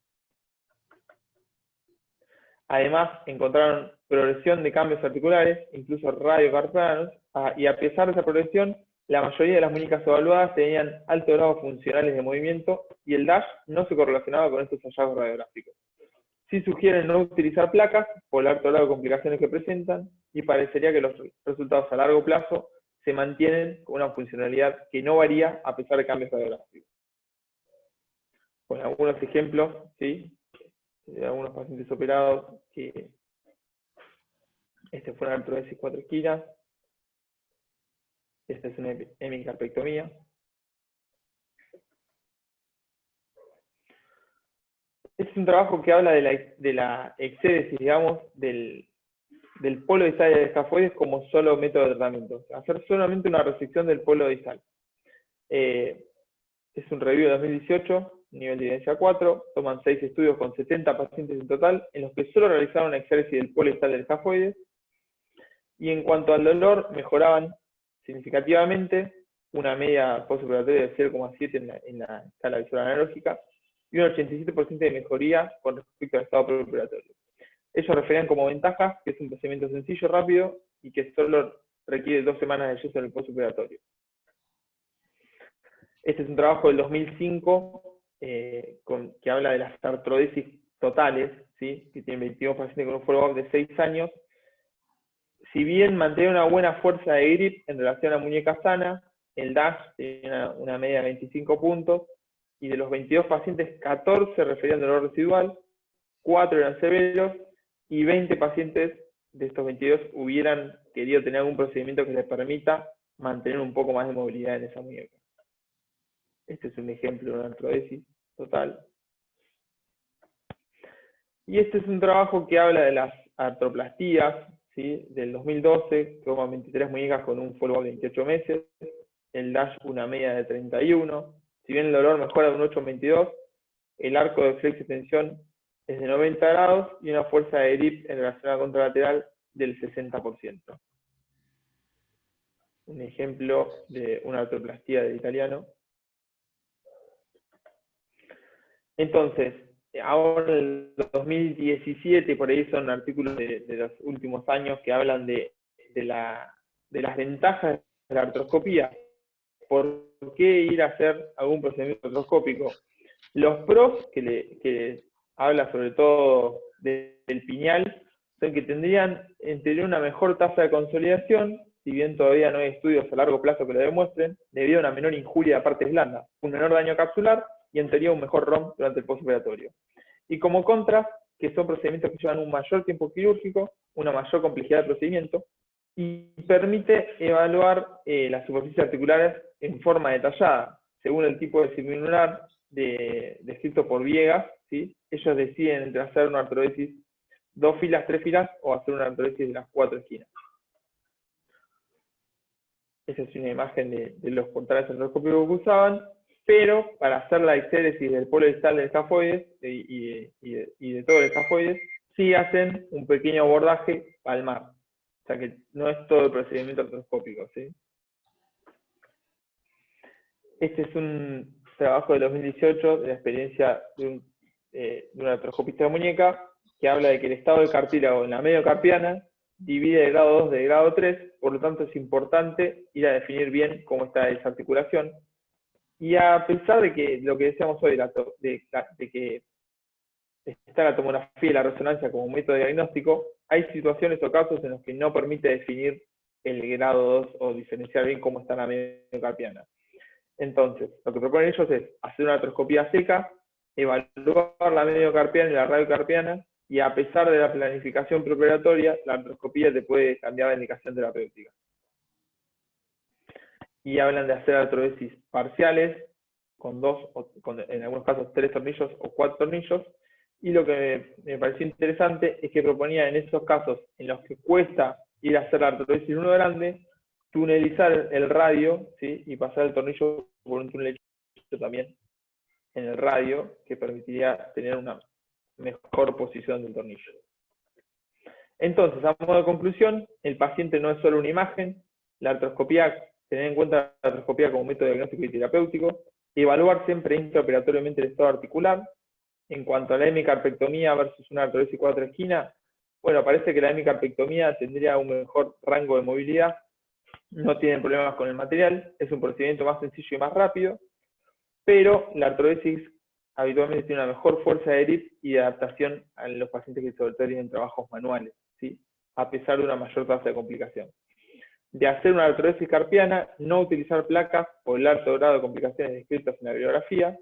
Además, encontraron progresión de cambios articulares, incluso radiocarpianos, y a pesar de esa progresión, la mayoría de las muñecas evaluadas tenían altos grados funcionales de movimiento y el DASH no se correlacionaba con estos hallazgos radiográficos. Sí sugieren no utilizar placas por el alto grado de complicaciones que presentan y parecería que los resultados a largo plazo se mantienen con una funcionalidad que no varía a pesar de cambios radiográficos. Con algunos ejemplos, ¿sí? De algunos pacientes operados que este fue una artrodesis 4 esquinas, esta es una hemicarpectomía. Este es un trabajo que habla de la exédesis, digamos, del polo distal de escafoides como solo método de tratamiento. Hacer solamente una resección del polo distal. Es un review de 2018, nivel de evidencia 4, toman 6 estudios con 70 pacientes en total, en los que solo realizaron una exéresis del polo distal del escafoides, y en cuanto al dolor, mejoraban significativamente, una media postoperatoria de 0,7 en la escala visual analógica, y un 87% de mejoría con respecto al estado preoperatorio. Ellos referían como ventajas que es un procedimiento sencillo, rápido, y que solo requiere 2 semanas de yeso en el postoperatorio. Este es un trabajo del 2005 que habla de las artrodesis totales, ¿sí? Que tienen 22 pacientes con un follow-up de 6 años. Si bien mantiene una buena fuerza de grip en relación a la muñeca sana, el DASH tiene una media de 25 puntos, y de los 22 pacientes, 14 referían dolor residual, 4 eran severos, y 20 pacientes de estos 22 hubieran querido tener algún procedimiento que les permita mantener un poco más de movilidad en esa muñeca. Este es un ejemplo de una artrodesis total. Y este es un trabajo que habla de las artroplastías, ¿sí? Del 2012, toman 23 muñecas con un follow-up de 28 meses, el DASH una media de 31, si bien el dolor mejora de un 8 en 22, el arco de flexión es de 90 grados y una fuerza de grip en relación a la contralateral del 60%. Un ejemplo de una artroplastía del italiano. Entonces, ahora en el 2017, por ahí son artículos de los últimos años que hablan de las ventajas de la artroscopía. ¿Por qué ir a hacer algún procedimiento artroscópico? Los pros, que habla sobre todo del piñal, son que tendrían en teoría una mejor tasa de consolidación, si bien todavía no hay estudios a largo plazo que lo demuestren, debido a una menor injuria de partes blandas, un menor daño capsular y en teoría un mejor ROM durante el postoperatorio. Y como contras, que son procedimientos que llevan un mayor tiempo quirúrgico, una mayor complejidad de procedimiento, y permite evaluar las superficies articulares en forma detallada, según el tipo de semilunar descrito por Viegas, ¿sí? Ellos deciden entre hacer una artrodesis 2 filas, 3 filas, o hacer una artrodesis de las 4 esquinas. Esa es una imagen de los portales artroscópicos que usaban, pero para hacer la exéresis del polo distal del escafoides y de todo el escafoides, sí hacen un pequeño abordaje palmar. O sea que no es todo el procedimiento artroscópico, ¿sí? Este es un trabajo de 2018 de la experiencia de un artroscopista de muñeca, que habla de que el estado del cartílago en la mediocarpiana divide de grado 2 de grado 3, por lo tanto es importante ir a definir bien cómo está esa articulación. Y a pesar de que lo que decíamos hoy, de que está la tomografía y la resonancia como método diagnóstico, hay situaciones o casos en los que no permite definir el grado 2 o diferenciar bien cómo está la mediocarpiana. Entonces, lo que proponen ellos es hacer una artroscopía seca, evaluar la mediocarpiana y la radiocarpiana, y a pesar de la planificación preoperatoria, la artroscopía te puede cambiar la indicación terapéutica. Y hablan de hacer artrodesis parciales, con 2, en algunos casos 3 tornillos o 4 tornillos, y lo que me pareció interesante es que proponía en esos casos en los que cuesta ir a hacer la artrodesis en uno grande, tunelizar el radio, ¿sí? Y pasar el tornillo por un túnel hecho también en el radio, que permitiría tener una mejor posición del tornillo. Entonces, a modo de conclusión, el paciente no es solo una imagen, la artroscopía, tener en cuenta la artroscopía como método diagnóstico y terapéutico, evaluar siempre intraoperatoriamente el estado articular. En cuanto a la hemicarpectomía versus una artrodesis 4 esquinas, bueno, parece que la hemicarpectomía tendría un mejor rango de movilidad, no tienen problemas con el material, es un procedimiento más sencillo y más rápido, pero la artrodesis habitualmente tiene una mejor fuerza de grip y de adaptación a los pacientes que sobre todo tienen trabajos manuales, ¿sí? A pesar de una mayor tasa de complicación. De hacer una artrodesis carpiana, no utilizar placas por el alto grado de complicaciones descritas en la bibliografía.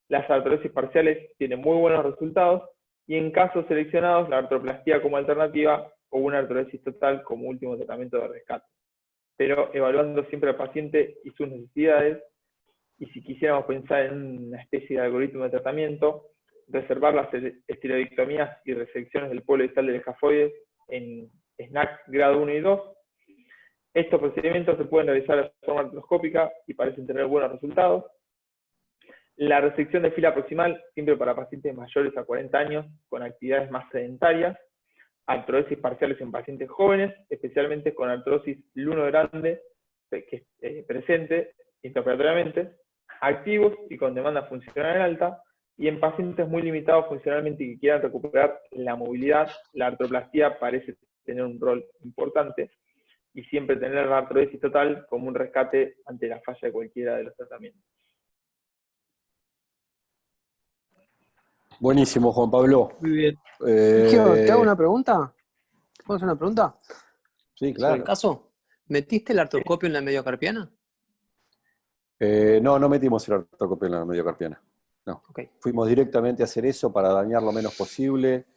Las artrodesis parciales tienen muy buenos resultados, y en casos seleccionados, la artroplastía como alternativa o una artrodesis total como último tratamiento de rescate. Pero evaluando siempre al paciente y sus necesidades, y si quisiéramos pensar en una especie de algoritmo de tratamiento, reservar las esteroidectomías y resecciones del polo distal del escafoides en SNAC grado 1 y 2. Estos procedimientos se pueden realizar de forma artroscópica y parecen tener buenos resultados. La restricción de fila proximal, siempre para pacientes mayores a 40 años, con actividades más sedentarias. Artrodesis parciales en pacientes jóvenes, especialmente con artrosis luno grande, que es presente intraoperatoriamente, activos y con demanda funcional alta, y en pacientes muy limitados funcionalmente y que quieran recuperar la movilidad, la artroplastía parece tener un rol importante, y siempre tener la artrodesis total como un rescate ante la falla de cualquiera de los tratamientos. Buenísimo, Juan Pablo. Muy bien. Sergio, ¿te hago una pregunta? ¿Puedo hacer una pregunta? Sí, Sobre claro. el caso. ¿Metiste el artroscopio en la mediocarpiana? No metimos el artroscopio en la mediocarpiana. No. Okay. Fuimos directamente a hacer eso para dañar lo menos posible.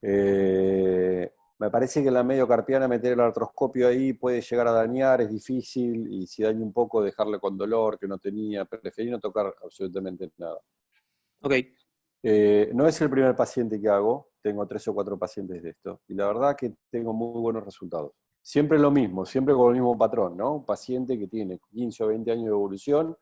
Me parece que en la mediocarpiana meter el artroscopio ahí puede llegar a dañar, es difícil, y si daña un poco dejarle con dolor que no tenía, preferí no tocar absolutamente nada. Ok. No es el primer paciente que hago, tengo 3 o 4 pacientes de esto, y la verdad que tengo muy buenos resultados. Siempre lo mismo, siempre con el mismo patrón, ¿no? Un paciente que tiene 15 o 20 años de evolución,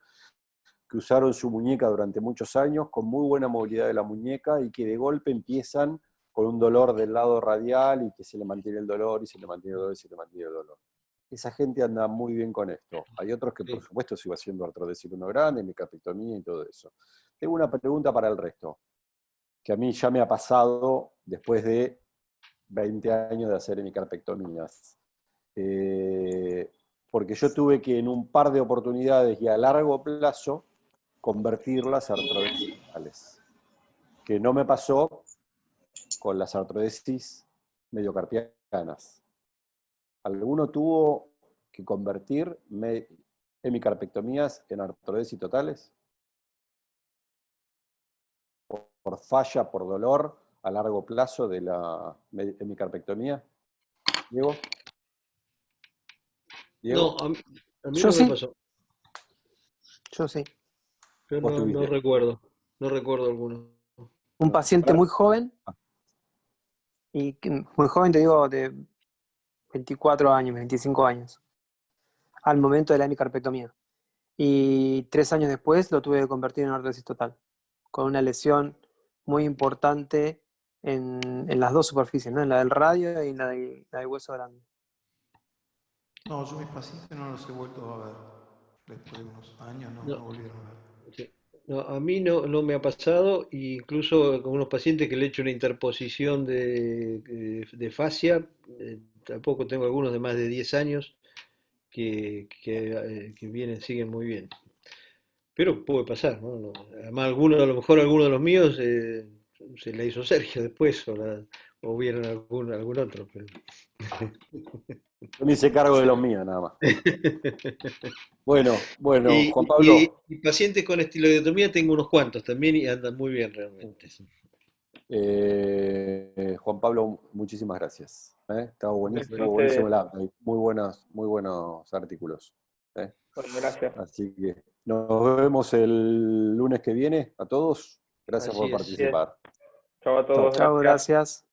que usaron su muñeca durante muchos años, con muy buena movilidad de la muñeca, y que de golpe empiezan con un dolor del lado radial, y que se le mantiene el dolor, y se le mantiene el dolor, y se le mantiene el dolor. Esa gente anda muy bien con esto. Hay otros que, por supuesto, sigo haciendo artrodesis luno grande, micapectomía y todo eso. Tengo una pregunta para el resto, que a mí ya me ha pasado después de 20 años de hacer hemicarpectomías. Porque yo tuve que en un par de oportunidades y a largo plazo convertirlas a artrodesis totales, que no me pasó con las artrodesis mediocarpianas. ¿Alguno tuvo que convertir hemicarpectomías en artrodesis totales? ¿Por falla, por dolor a largo plazo de la hemicarpectomía? ¿Diego? No, a mí Yo no me sí. pasó. Yo sí. Yo ¿Vos no tuviste? recuerdo. No recuerdo alguno. Un paciente muy joven, y muy joven te digo de 24 años, 25 años, al momento de la hemicarpectomía. Y 3 años después lo tuve que convertir en artrodesis total, con una lesión muy importante en las dos superficies, ¿no? En la del radio y en la del hueso grande. No, yo mis pacientes no los he vuelto a ver. Después de unos años no volvieron a ver. Sí. No, a mí no me ha pasado, incluso con unos pacientes que le he hecho una interposición de fascia, tampoco tengo algunos de más de 10 años que vienen, siguen muy bien. Pero puede pasar, ¿no? Además, a lo mejor alguno de los míos se la hizo Sergio después, o vieron algún otro. Pero... Yo me hice cargo de los míos, nada más. Bueno, Juan Pablo. Y pacientes con estiloidectomía tengo unos cuantos también y andan muy bien realmente. Juan Pablo, muchísimas gracias. Estaba buenísimo, muy buenos artículos. Bueno, gracias. Así que nos vemos el lunes que viene a todos. Gracias por Así es. participar. Chao a todos. Chao, gracias.